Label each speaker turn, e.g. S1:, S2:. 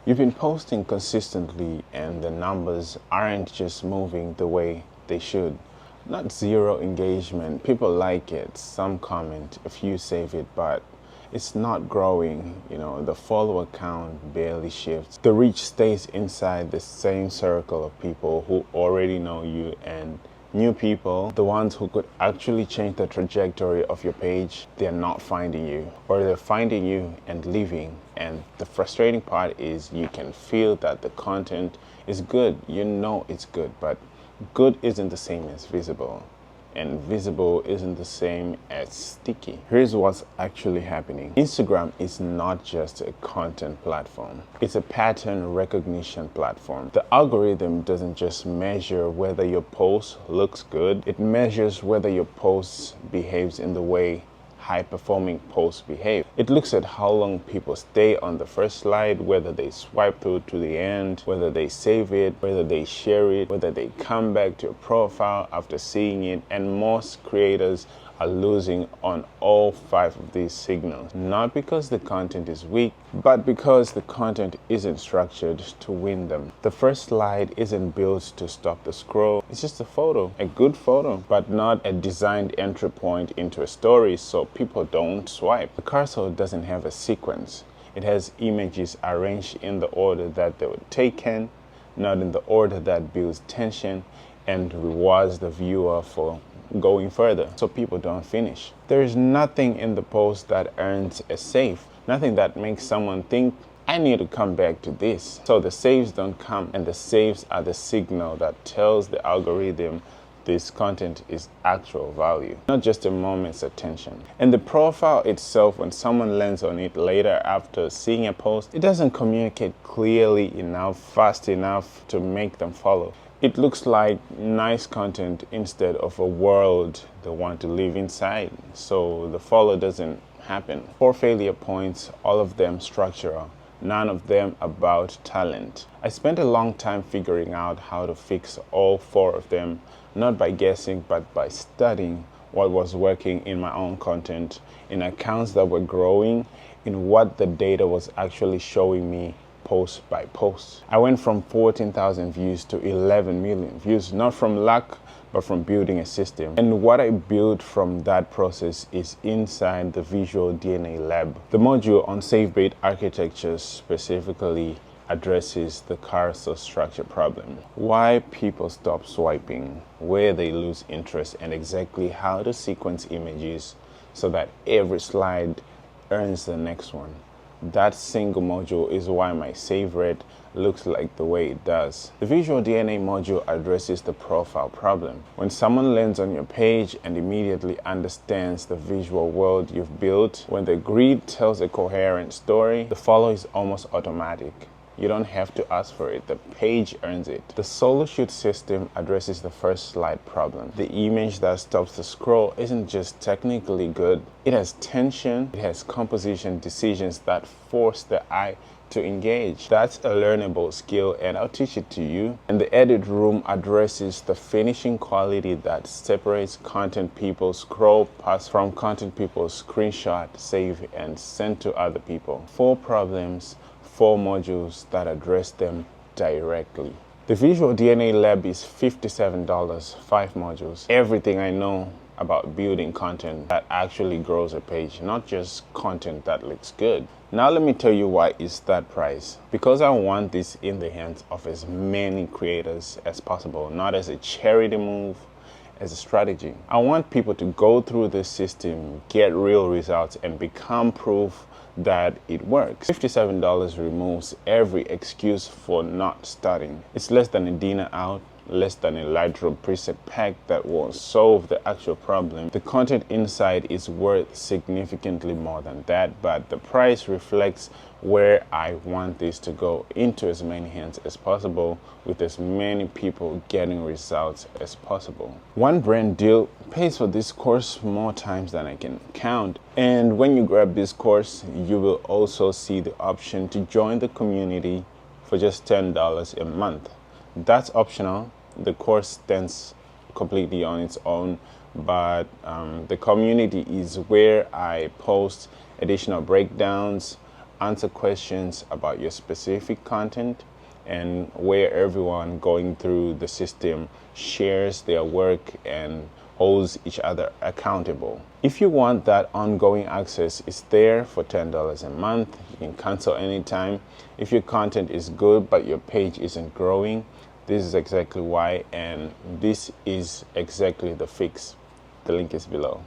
S1: You've been posting consistently and the numbers aren't just moving the way they should. Not zero engagement. People like it, some comment, a few save it, but it's not growing. The follower count barely shifts. The reach stays inside the same circle of people who already know you, and new people, the ones who could actually change the trajectory of your page, they're not finding you, or they're finding you and leaving. And the frustrating part is you can feel that the content is good. It's good, but good isn't the same as visible, and visible isn't the same as sticky. Here's what's actually happening. Instagram is not just a content platform. It's a pattern recognition platform. The algorithm doesn't just measure whether your post looks good. It measures whether your post behaves in the way high-performing posts behave. It looks at how long people stay on the first slide, whether they swipe through to the end, whether they save it, whether they share it, whether they come back to your profile after seeing it, and most creators are losing on all 5 of these signals. Not because the content is weak, but because the content isn't structured to win them. The first slide isn't built to stop the scroll. It's just a photo, a good photo, but not a designed entry point into a story so people don't swipe. The cursor doesn't have a sequence. It has images arranged in the order that they were taken, not in the order that builds tension and rewards the viewer for going further, so people don't finish. There is nothing in the post that earns a save, nothing that makes someone think, I need to come back to this. So the saves don't come, and the saves are the signal that tells the algorithm this content is actual value, not just a moment's attention. And the profile itself, when someone lands on it later after seeing a post, it doesn't communicate clearly enough, fast enough to make them follow. It looks like nice content instead of a world they want to live inside. So the follow doesn't happen. 4 failure points, all of them structural, none of them about talent. I spent a long time figuring out how to fix all 4 of them, not by guessing, but by studying what was working in my own content, in accounts that were growing, in what the data was actually showing me post by post. I went from 14,000 views to 11 million views, not from luck, but from building a system. And what I built from that process is inside the Visual DNA Lab. The module on SafeBait architecture specifically addresses the carousel structure problem. Why people stop swiping, where they lose interest, and exactly how to sequence images so that every slide earns the next one. That single module is why my save rate looks like the way it does. The Visual DNA module addresses the profile problem. When someone lands on your page and immediately understands the visual world you've built, when the grid tells a coherent story, the follow is almost automatic. You don't have to ask for it, the page earns it. The solo shoot system addresses the first slide problem. The image that stops the scroll isn't just technically good, it has tension, it has composition decisions that force the eye to engage. That's a learnable skill, and I'll teach it to you. And the edit room addresses the finishing quality that separates content people scroll past from content people screenshot, save, and send to other people. 4 problems, 4 modules that address them directly. The Visual DNA Lab is $57, 5 modules. Everything I know about building content that actually grows a page, not just content that looks good. Now let me tell you why it's that price. Because I want this in the hands of as many creators as possible, not as a charity move, as a strategy. I want people to go through this system, get real results, and become proof that it works. $57 removes every excuse for not starting. It's less than a dinner out, less than a Lightroom preset pack that won't solve the actual problem. The content inside is worth significantly more than that, but the price reflects where I want this to go, into as many hands as possible, with as many people getting results as possible. One brand deal pays for this course more times than I can count. And when you grab this course, you will also see the option to join the community for just $10 a month. That's optional. The course stands completely on its own, but the community is where I post additional breakdowns, answer questions about your specific content, and where everyone going through the system shares their work and holds each other accountable. If you want that ongoing access, it's there for $10 a month. You can cancel anytime. If your content is good but your page isn't growing, this is exactly why, and this is exactly the fix. The link is below.